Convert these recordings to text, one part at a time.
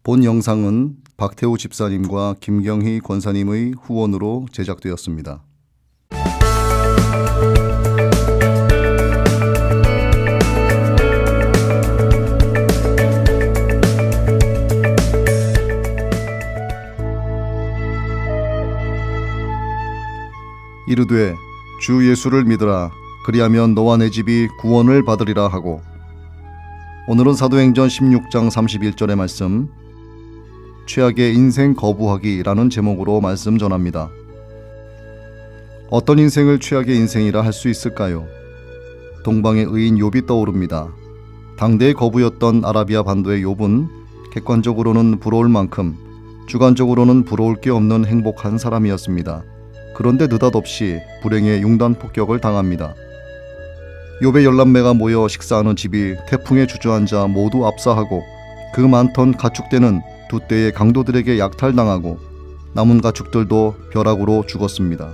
본 영상은 박태우 집사님과 김경희 권사님의 후원으로 제작되었습니다. 이르되 주 예수를 믿으라. 그리하면 너와 내 집이 구원을 받으리라 하고. 오늘은 사도행전 16장 31절의 말씀, 최악의 인생 거부하기라는 제목으로 말씀 전합니다. 어떤 인생을 최악의 인생이라 할 수 있을까요? 동방의 의인 욥이 떠오릅니다. 당대의 거부였던 아라비아 반도의 욥은 객관적으로는 부러울 만큼 주관적으로는 부러울 게 없는 행복한 사람이었습니다. 그런데 느닷없이 불행의 융단 폭격을 당합니다. 욥의 11매가 모여 식사하는 집이 태풍에 주저앉아 모두 압사하고 그 많던 가축대는 두 떼의 강도들에게 약탈당하고 남은 가축들도 벼락으로 죽었습니다.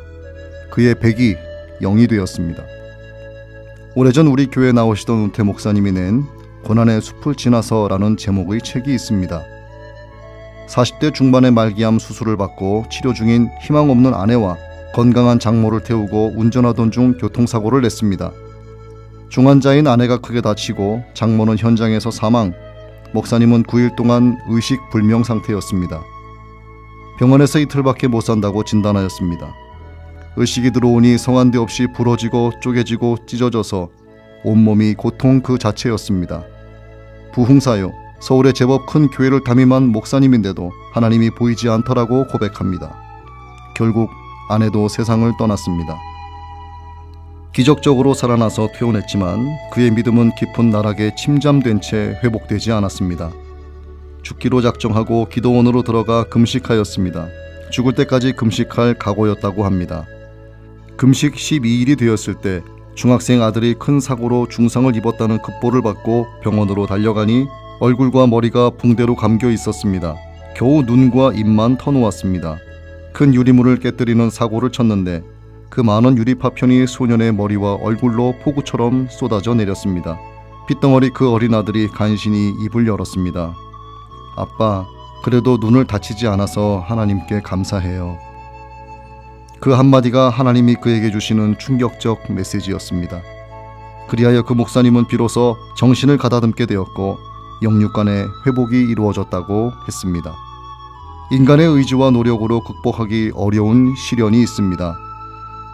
그의 백이 0이 되었습니다. 오래전 우리 교회에 나오시던 운태 목사님이 낸 고난의 숲을 지나서라는 제목의 책이 있습니다. 40대 중반의 말기암 수술을 받고 치료 중인 희망 없는 아내와 건강한 장모를 태우고 운전하던 중 교통사고를 냈습니다. 중환자인 아내가 크게 다치고 장모는 현장에서 사망, 목사님은 9일 동안 의식 불명 상태였습니다. 병원에서 이틀밖에 못 산다고 진단하였습니다. 의식이 들어오니 성한 데 없이 부러지고 쪼개지고 찢어져서 온몸이 고통 그 자체였습니다. 부흥사요, 서울의 제법 큰 교회를 담임한 목사님인데도 하나님이 보이지 않더라고 고백합니다. 결국 아내도 세상을 떠났습니다. 기적적으로 살아나서 퇴원했지만 그의 믿음은 깊은 나락에 침잠된 채 회복되지 않았습니다. 죽기로 작정하고 기도원으로 들어가 금식하였습니다. 죽을 때까지 금식할 각오였다고 합니다. 금식 12일이 되었을 때 중학생 아들이 큰 사고로 중상을 입었다는 급보를 받고 병원으로 달려가니 얼굴과 머리가 붕대로 감겨 있었습니다. 겨우 눈과 입만 터놓았습니다. 큰 유리물을 깨뜨리는 사고를 쳤는데 그 많은 유리 파편이 소년의 머리와 얼굴로 폭우처럼 쏟아져 내렸습니다. 핏덩어리 그 어린 아들이 간신히 입을 열었습니다. 아빠, 그래도 눈을 다치지 않아서 하나님께 감사해요. 그 한마디가 하나님이 그에게 주시는 충격적 메시지였습니다. 그리하여 그 목사님은 비로소 정신을 가다듬게 되었고 영육간의 회복이 이루어졌다고 했습니다. 인간의 의지와 노력으로 극복하기 어려운 시련이 있습니다.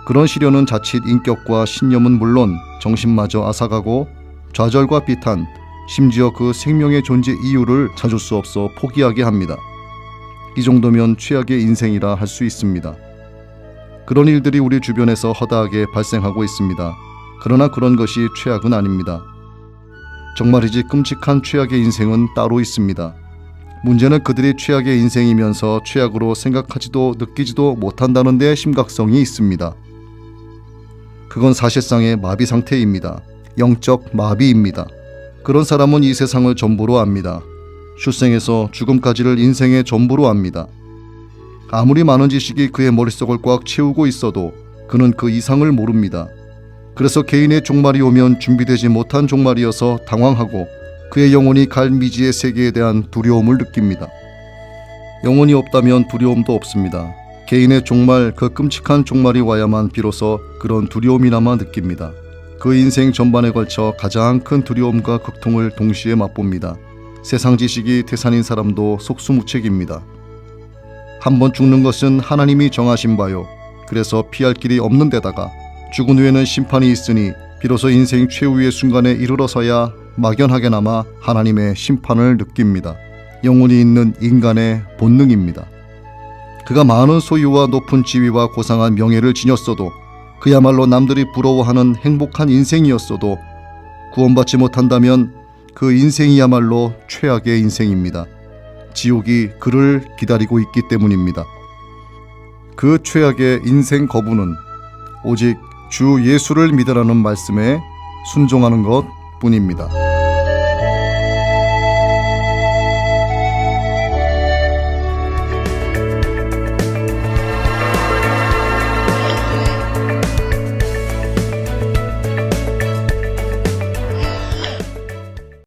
그런 시련은 자칫 인격과 신념은 물론 정신마저 앗아가고 좌절과 비탄, 심지어 그 생명의 존재 이유를 찾을 수 없어 포기하게 합니다. 이 정도면 최악의 인생이라 할 수 있습니다. 그런 일들이 우리 주변에서 허다하게 발생하고 있습니다. 그러나 그런 것이 최악은 아닙니다. 정말이지 끔찍한 최악의 인생은 따로 있습니다. 문제는 그들이 최악의 인생이면서 최악으로 생각하지도 느끼지도 못한다는 데 심각성이 있습니다. 그건 사실상의 마비 상태입니다. 영적 마비입니다. 그런 사람은 이 세상을 전부로 압니다. 출생에서 죽음까지를 인생의 전부로 압니다. 아무리 많은 지식이 그의 머릿속을 꽉 채우고 있어도 그는 그 이상을 모릅니다. 그래서 개인의 종말이 오면 준비되지 못한 종말이어서 당황하고 그의 영혼이 갈 미지의 세계에 대한 두려움을 느낍니다. 영혼이 없다면 두려움도 없습니다. 개인의 종말, 그 끔찍한 종말이 와야만 비로소 그런 두려움이나마 느낍니다. 그 인생 전반에 걸쳐 가장 큰 두려움과 극통을 동시에 맛봅니다. 세상 지식이 태산인 사람도 속수무책입니다. 한번 죽는 것은 하나님이 정하신 바요. 그래서 피할 길이 없는 데다가 죽은 후에는 심판이 있으니 비로소 인생 최후의 순간에 이르러서야 막연하게나마 하나님의 심판을 느낍니다. 영혼이 있는 인간의 본능입니다. 그가 많은 소유와 높은 지위와 고상한 명예를 지녔어도 그야말로 남들이 부러워하는 행복한 인생이었어도 구원받지 못한다면 그 인생이야말로 최악의 인생입니다. 지옥이 그를 기다리고 있기 때문입니다. 그 최악의 인생 거부는 오직 주 예수를 믿으라는 말씀에 순종하는 것 뿐입니다.